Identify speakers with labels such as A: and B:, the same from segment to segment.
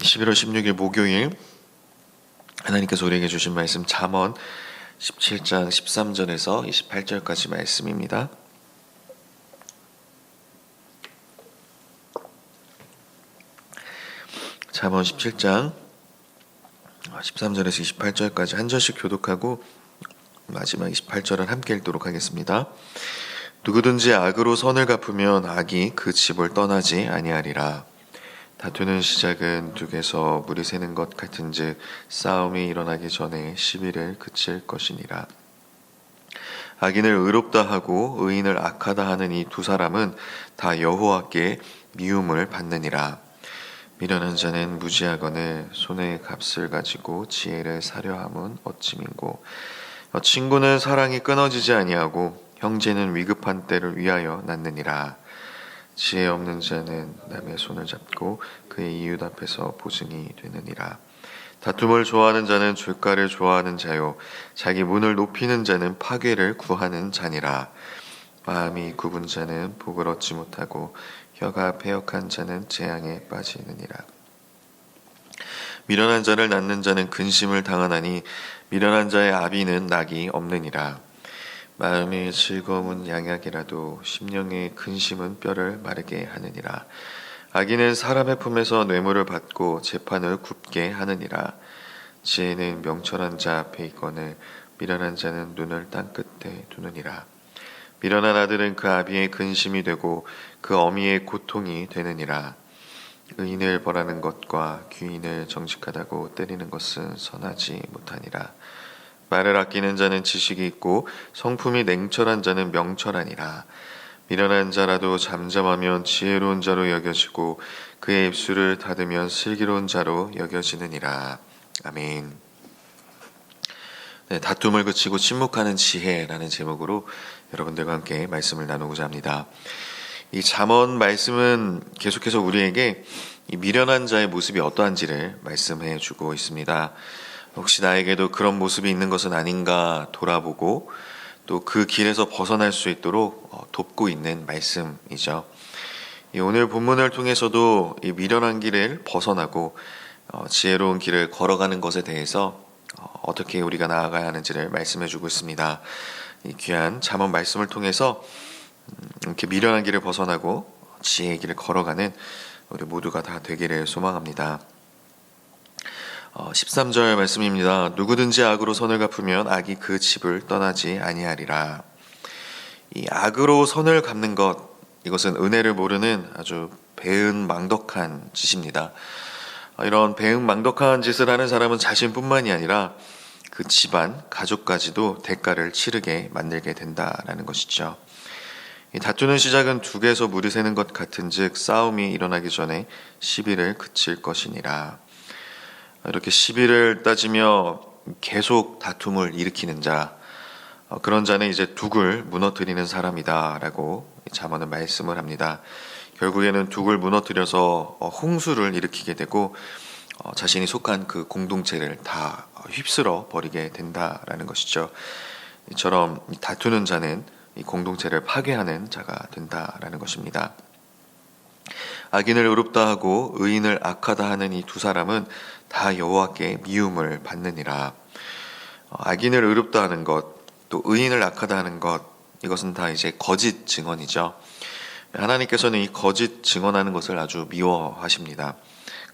A: 11월 16일 목요일 하나님께서 우리에게 주신 말씀 잠언 17장 13절에서 28절까지 말씀입니다. 잠언 17장 13절에서 28절까지 한 절씩 교독하고 마지막 28절은 함께 읽도록 하겠습니다. 누구든지 악으로 선을 갚으면 악이 그 집을 떠나지 아니하리라. 다투는 시작은 둑에서 물이 새는 것 같은즉 싸움이 일어나기 전에 시비를 그칠 것이니라. 악인을 의롭다 하고 의인을 악하다 하는 이 두 사람은 다 여호와께 미움을 받느니라. 미련한 자는 무지하거늘 손의 값을 가지고 지혜를 사려 함은 어찌민고. 친구는 사랑이 끊어지지 아니하고 형제는 위급한 때를 위하여 낳느니라. 지혜 없는 자는 남의 손을 잡고 그의 이웃 앞에서 보증이 되느니라. 다툼을 좋아하는 자는 죄가를 좋아하는 자요 자기 문을 높이는 자는 파괴를 구하는 자니라. 마음이 굽은 자는 복을 얻지 못하고 혀가 패역한 자는 재앙에 빠지느니라. 미련한 자를 낳는 자는 근심을 당하나니 미련한 자의 아비는 낙이 없느니라. 마음의 즐거움은 양약이라도 심령의 근심은 뼈를 마르게 하느니라. 악인은 사람의 품에서 뇌물을 받고 재판을 굽게 하느니라. 지혜는 명철한 자 앞에 있거늘 미련한 자는 눈을 땅 끝에 두느니라. 미련한 아들은 그 아비의 근심이 되고 그 어미의 고통이 되느니라. 의인을 벌하는 것과 귀인을 정직하다고 때리는 것은 선하지 못하니라. 말을 아끼는 자는 지식이 있고 성품이 냉철한 자는 명철하니라. 미련한 자라도 잠잠하면 지혜로운 자로 여겨지고 그의 입술을 닫으면 슬기로운 자로 여겨지느니라. 아멘. 네, 다툼을 그치고 침묵하는 지혜라는 제목으로 여러분들과 함께 말씀을 나누고자 합니다. 이 잠언 말씀은 계속해서 우리에게 이 미련한 자의 모습이 어떠한지를 말씀해 주고 있습니다. 혹시 나에게도 그런 모습이 있는 것은 아닌가 돌아보고 또 그 길에서 벗어날 수 있도록 돕고 있는 말씀이죠. 오늘 본문을 통해서도 이 미련한 길을 벗어나고 지혜로운 길을 걸어가는 것에 대해서 어떻게 우리가 나아가야 하는지를 말씀해 주고 있습니다. 이 귀한 잠언 말씀을 통해서 이렇게 미련한 길을 벗어나고 지혜의 길을 걸어가는 우리 모두가 다 되기를 소망합니다. 13절 말씀입니다. 누구든지 악으로 선을 갚으면 악이 그 집을 떠나지 아니하리라. 이 악으로 선을 갚는 것, 이것은 은혜를 모르는 아주 배은망덕한 짓입니다. 이런 배은망덕한 짓을 하는 사람은 자신뿐만이 아니라 그 집안, 가족까지도 대가를 치르게 만들게 된다라는 것이죠. 이 다투는 시작은 둑에서 물이 새는 것 같은즉 싸움이 일어나기 전에 시비를 그칠 것이니라. 이렇게 시비를 따지며 계속 다툼을 일으키는 자, 그런 자는 이제 둑을 무너뜨리는 사람이다라고 잠언은 말씀을 합니다. 결국에는 둑을 무너뜨려서 홍수를 일으키게 되고 자신이 속한 그 공동체를 다 휩쓸어 버리게 된다라는 것이죠. 이처럼 다투는 자는 이 공동체를 파괴하는 자가 된다라는 것입니다. 악인을 의롭다 하고 의인을 악하다 하는 이 두 사람은 다 여호와께 미움을 받느니라. 악인을 의롭다 하는 것, 또 의인을 악하다 하는 것, 이것은 다 이제 거짓 증언이죠. 하나님께서는 이 거짓 증언하는 것을 아주 미워하십니다.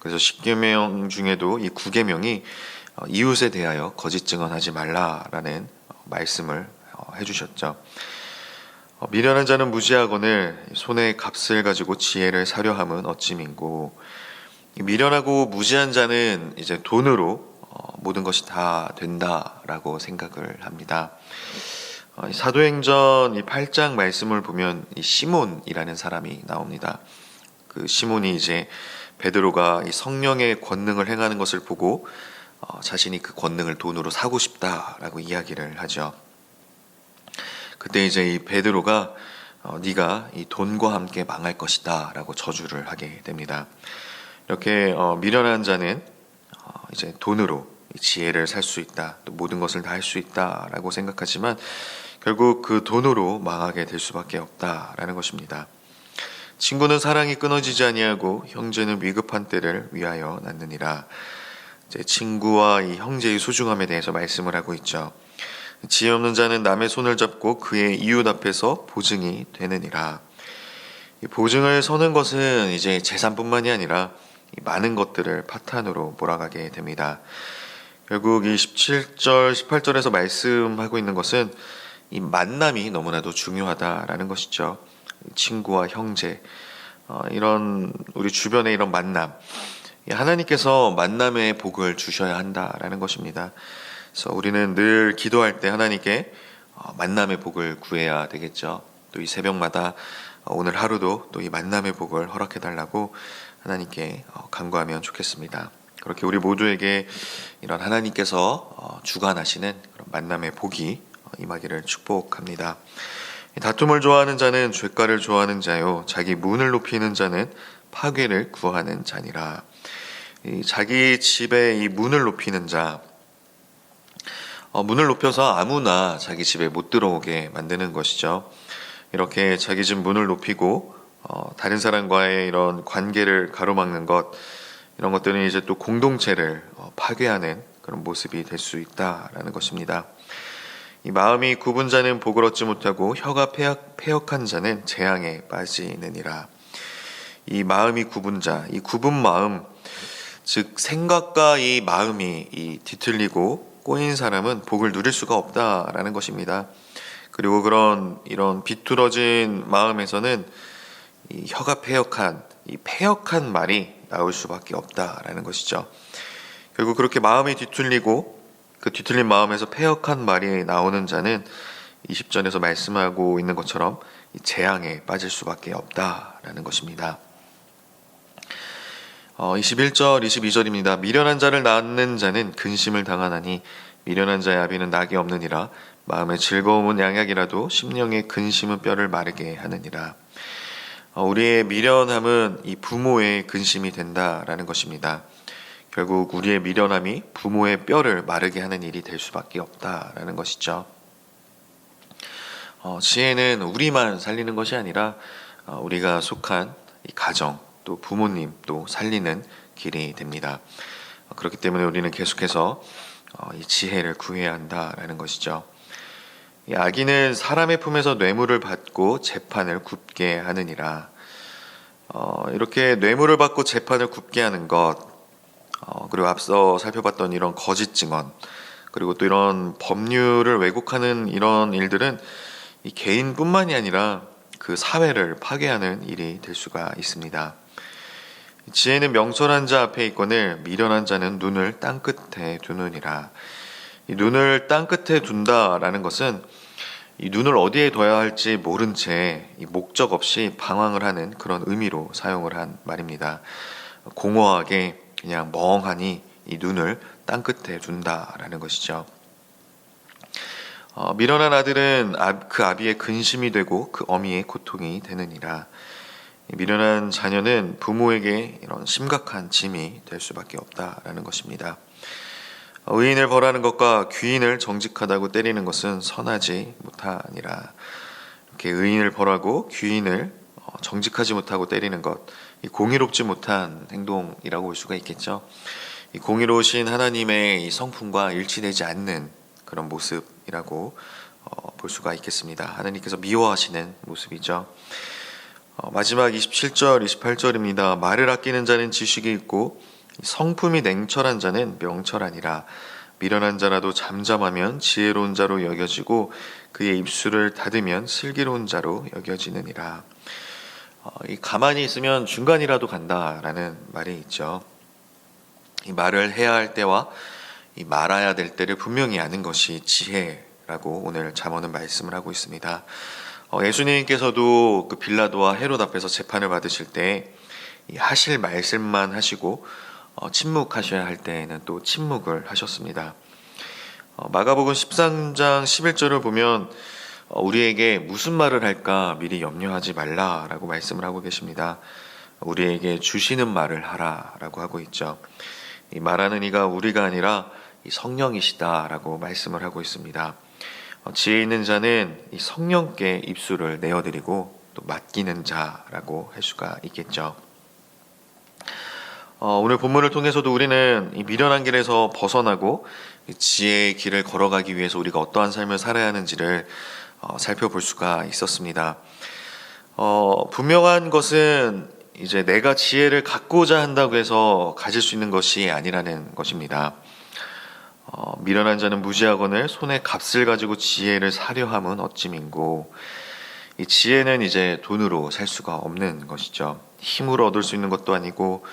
A: 그래서 10계명 중에도 이 9계명이 이웃에 대하여 거짓 증언하지 말라라는 말씀을 해주셨죠. 미련한 자는 무지하거늘 손의 값을 가지고 지혜를 사려 함은 어찌민고. 미련하고 무지한 자는 이제 돈으로 모든 것이 다 된다라고 생각을 합니다. 사도행전 이 8장 말씀을 보면 이 시몬이라는 사람이 나옵니다. 그 시몬이 이제 베드로가 이 성령의 권능을 행하는 것을 보고 자신이 그 권능을 돈으로 사고 싶다라고 이야기를 하죠. 그때 이제 이 베드로가 네가 이 돈과 함께 망할 것이다 라고 저주를 하게 됩니다. 이렇게 미련한 자는 이제 돈으로 지혜를 살 수 있다, 또 모든 것을 다 할 수 있다 라고 생각하지만 결국 그 돈으로 망하게 될 수밖에 없다라는 것입니다. 친구는 사랑이 끊어지지 아니하고 형제는 위급한 때를 위하여 낳느니라. 이제 친구와 이 형제의 소중함에 대해서 말씀을 하고 있죠. 지혜 없는 자는 남의 손을 잡고 그의 이웃 앞에서 보증이 되느니라. 이 보증을 서는 것은 이제 재산뿐만이 아니라 이 많은 것들을 파탄으로 몰아가게 됩니다. 결국 이 17절, 18절에서 말씀하고 있는 것은 이 만남이 너무나도 중요하다라는 것이죠. 친구와 형제, 이런 우리 주변의 이런 만남, 하나님께서 만남의 복을 주셔야 한다라는 것입니다. 그래서 우리는 늘 기도할 때 하나님께 만남의 복을 구해야 되겠죠. 또 이 새벽마다 오늘 하루도 또 이 만남의 복을 허락해 달라고 하나님께 간구하면 좋겠습니다. 그렇게 우리 모두에게 이런 하나님께서 주관하시는 그런 만남의 복이 임하기를 축복합니다. 다툼을 좋아하는 자는 죄가를 좋아하는 자요, 자기 문을 높이는 자는 파괴를 구하는 자니라. 자기 집에 이 문을 높이는 자, 문을 높여서 아무나 자기 집에 못 들어오게 만드는 것이죠. 이렇게 자기 집 문을 높이고 다른 사람과의 이런 관계를 가로막는 것, 이런 것들은 이제 또 공동체를 파괴하는 그런 모습이 될 수 있다라는 것입니다. 이 마음이 굽은 자는 복을 얻지 못하고 혀가 패역한 자는 재앙에 빠지느니라. 이 마음이 굽은 자, 이 굽은 마음, 즉 생각과 이 마음이 이 뒤틀리고 꼬인 사람은 복을 누릴 수가 없다라는 것입니다. 그리고 이런 비뚤어진 마음에서는 이 혀가 패역한, 이 패역한 말이 나올 수밖에 없다라는 것이죠. 결국 그렇게 마음이 뒤틀리고 그 뒤틀린 마음에서 패역한 말이 나오는 자는 20절에서 말씀하고 있는 것처럼 이 재앙에 빠질 수밖에 없다라는 것입니다. 21절, 22절입니다. 미련한 자를 낳는 자는 근심을 당하나니 미련한 자의 아비는 낙이 없느니라. 마음의 즐거움은 양약이라도 심령의 근심은 뼈를 마르게 하느니라. 우리의 미련함은 이 부모의 근심이 된다라는 것입니다. 결국 우리의 미련함이 부모의 뼈를 마르게 하는 일이 될 수밖에 없다라는 것이죠. 지혜는 우리만 살리는 것이 아니라 우리가 속한 이 가정, 또 부모님 또 살리는 길이 됩니다. 그렇기 때문에 우리는 계속해서 이 지혜를 구해야 한다라는 것이죠. 이 악인은 사람의 품에서 뇌물을 받고 재판을 굽게 하느니라. 이렇게 뇌물을 받고 재판을 굽게 하는 것, 그리고 앞서 살펴봤던 이런 거짓 증언, 그리고 또 이런 법률을 왜곡하는 이런 일들은 이 개인뿐만이 아니라 그 사회를 파괴하는 일이 될 수가 있습니다. 지혜는 명철한 자 앞에 있거늘 미련한 자는 눈을 땅 끝에 두느니라. 이 눈을 땅 끝에 둔다라는 것은 이 눈을 어디에 둬야 할지 모른 채 목적 없이 방황을 하는 그런 의미로 사용을 한 말입니다. 공허하게 그냥 멍하니 이 눈을 땅 끝에 둔다라는 것이죠. 미련한 아들은 그 아비의 근심이 되고 그 어미의 고통이 되느니라. 미련한 자녀는 부모에게 이런 심각한 짐이 될 수밖에 없다라는 것입니다. 의인을 벌하는 것과 귀인을 정직하다고 때리는 것은 선하지 못하니라. 이렇게 의인을 벌하고 귀인을 정직하지 못하고 때리는 것, 이 공의롭지 못한 행동이라고 볼 수가 있겠죠. 이 공의로우신 하나님의 이 성품과 일치되지 않는 그런 모습이라고 볼 수가 있겠습니다. 하나님께서 미워하시는 모습이죠. 마지막 27절, 28절입니다. 말을 아끼는 자는 지식이 있고 성품이 냉철한 자는 명철하니라. 미련한 자라도 잠잠하면 지혜로운 자로 여겨지고 그의 입술을 닫으면 슬기로운 자로 여겨지느니라. 이 가만히 있으면 중간이라도 간다라는 말이 있죠. 이 말을 해야 할 때와 이 말아야 될 때를 분명히 아는 것이 지혜라고 오늘 잠언은 말씀을 하고 있습니다. 예수님께서도 그 빌라도와 헤롯 앞에서 재판을 받으실 때 하실 말씀만 하시고 침묵하셔야 할 때에는 또 침묵을 하셨습니다. 마가복음 13장 11절을 보면 우리에게 무슨 말을 할까 미리 염려하지 말라라고 말씀을 하고 계십니다. 우리에게 주시는 말을 하라라고 하고 있죠. 이 말하는 이가 우리가 아니라 이 성령이시다라고 말씀을 하고 있습니다. 지혜 있는 자는 이 성령께 입술을 내어드리고 또 맡기는 자라고 할 수가 있겠죠. 오늘 본문을 통해서도 우리는 이 미련한 길에서 벗어나고 지혜의 길을 걸어가기 위해서 우리가 어떠한 삶을 살아야 하는지를 살펴볼 수가 있었습니다. 분명한 것은 이제 내가 지혜를 갖고자 한다고 해서 가질 수 있는 것이 아니라는 것입니다. 미련한 자는 무지하거늘 손에 값을 가지고 지혜를 사려 함은 어찌 민고. 이 지혜는 이제 돈으로 살 수가 없는 것이죠. 힘으로 얻을 수 있는 것도 아니고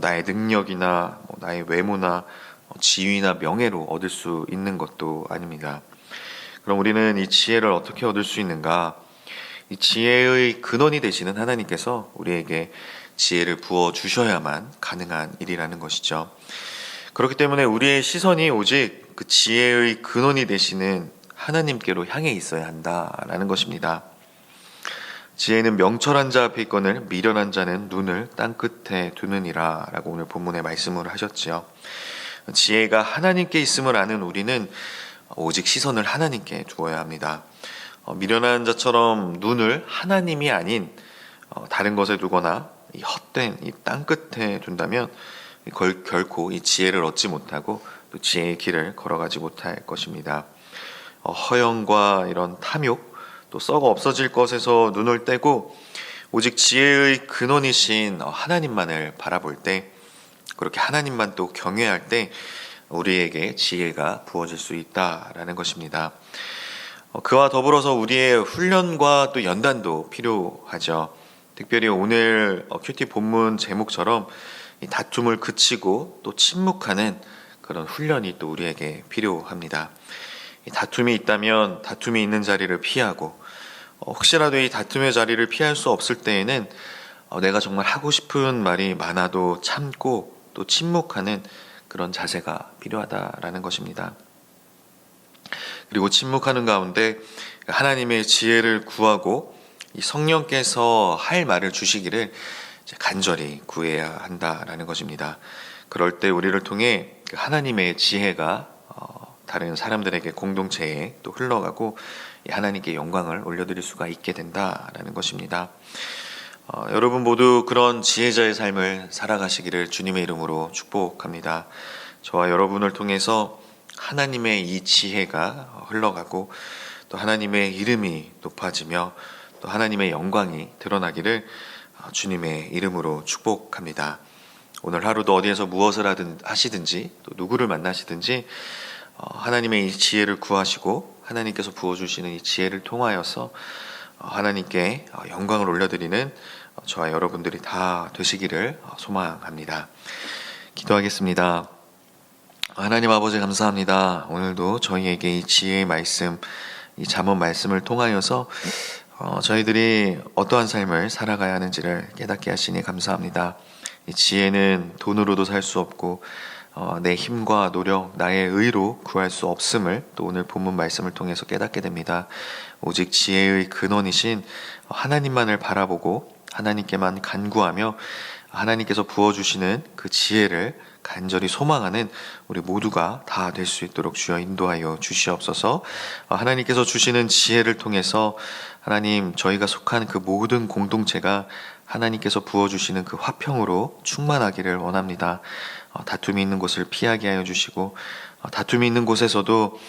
A: 나의 능력이나 나의 외모나 지위나 명예로 얻을 수 있는 것도 아닙니다. 그럼 우리는 이 지혜를 어떻게 얻을 수 있는가? 이 지혜의 근원이 되시는 하나님께서 우리에게 지혜를 부어 주셔야만 가능한 일이라는 것이죠. 그렇기 때문에 우리의 시선이 오직 그 지혜의 근원이 되시는 하나님께로 향해 있어야 한다라는 것입니다. 지혜는 명철한 자 앞에 있거늘 미련한 자는 눈을 땅끝에 두느니라 라고 오늘 본문에 말씀을 하셨지요. 지혜가 하나님께 있음을 아는 우리는 오직 시선을 하나님께 두어야 합니다. 미련한 자처럼 눈을 하나님이 아닌 다른 것에 두거나 이 헛된 이 땅끝에 둔다면 결코 이 지혜를 얻지 못하고 또 지혜의 길을 걸어가지 못할 것입니다. 허영과 이런 탐욕 또 썩어 없어질 것에서 눈을 떼고 오직 지혜의 근원이신 하나님만을 바라볼 때, 그렇게 하나님만 또 경외할 때 우리에게 지혜가 부어질 수 있다라는 것입니다. 그와 더불어서 우리의 훈련과 또 연단도 필요하죠. 특별히 오늘 큐티 본문 제목처럼 이 다툼을 그치고 또 침묵하는 그런 훈련이 또 우리에게 필요합니다. 이 다툼이 있다면 다툼이 있는 자리를 피하고, 혹시라도 이 다툼의 자리를 피할 수 없을 때에는 내가 정말 하고 싶은 말이 많아도 참고 또 침묵하는 그런 자세가 필요하다라는 것입니다. 그리고 침묵하는 가운데 하나님의 지혜를 구하고 이 성령께서 할 말을 주시기를 간절히 구해야 한다라는 것입니다. 그럴 때 우리를 통해 하나님의 지혜가 다른 사람들에게 공동체에 또 흘러가고 하나님께 영광을 올려드릴 수가 있게 된다라는 것입니다. 여러분 모두 그런 지혜자의 삶을 살아가시기를 주님의 이름으로 축복합니다. 저와 여러분을 통해서 하나님의 이 지혜가 흘러가고 또 하나님의 이름이 높아지며 또 하나님의 영광이 드러나기를 주님의 이름으로 축복합니다. 오늘 하루도 어디에서 무엇을 하시든지 또 누구를 만나시든지 하나님의 이 지혜를 구하시고 하나님께서 부어주시는 이 지혜를 통하여서 하나님께 영광을 올려드리는 저와 여러분들이 다 되시기를 소망합니다. 기도하겠습니다. 하나님 아버지 감사합니다. 오늘도 저희에게 이 지혜의 말씀, 이 잠언 말씀을 통하여서 저희들이 어떠한 삶을 살아가야 하는지를 깨닫게 하시니 감사합니다. 이 지혜는 돈으로도 살 수 없고 내 힘과 노력, 나의 의로 구할 수 없음을 또 오늘 본문 말씀을 통해서 깨닫게 됩니다. 오직 지혜의 근원이신 하나님만을 바라보고 하나님께만 간구하며 하나님께서 부어주시는 그 지혜를 간절히 소망하는 우리 모두가 다 될 수 있도록 주여 인도하여 주시옵소서. 하나님께서 주시는 지혜를 통해서 하나님 저희가 속한 그 모든 공동체가 하나님께서 부어주시는 그 화평으로 충만하기를 원합니다. 다툼이 있는 곳을 피하게 하여 주시고 다툼이 있는 곳에서도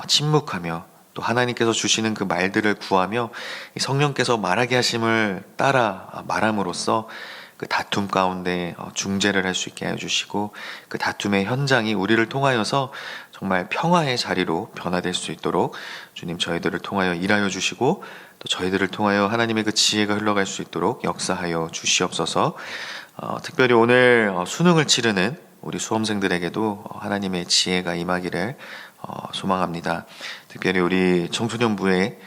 A: 침묵하며 또 하나님께서 주시는 그 말들을 구하며 성령께서 말하게 하심을 따라 말함으로써 그 다툼 가운데 중재를 할 수 있게 하여 주시고 그 다툼의 현장이 우리를 통하여서 정말 평화의 자리로 변화될 수 있도록 주님 저희들을 통하여 일하여 주시고 또 저희들을 통하여 하나님의 그 지혜가 흘러갈 수 있도록 역사하여 주시옵소서. 특별히 오늘 수능을 치르는 우리 수험생들에게도 하나님의 지혜가 임하기를 소망합니다. 특별히 우리 청소년부에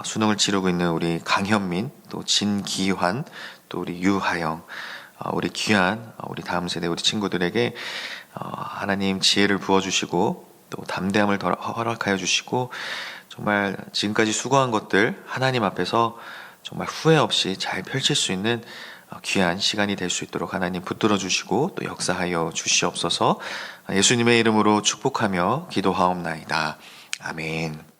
A: 수능을 치르고 있는 우리 강현민, 또 진기환, 또 우리 유하영, 우리 귀한 우리 다음 세대 우리 친구들에게 하나님 지혜를 부어주시고 또 담대함을 허락하여 주시고 정말 지금까지 수고한 것들 하나님 앞에서 정말 후회 없이 잘 펼칠 수 있는 귀한 시간이 될 수 있도록 하나님 붙들어 주시고 또 역사하여 주시옵소서. 예수님의 이름으로 축복하며 기도하옵나이다. 아멘.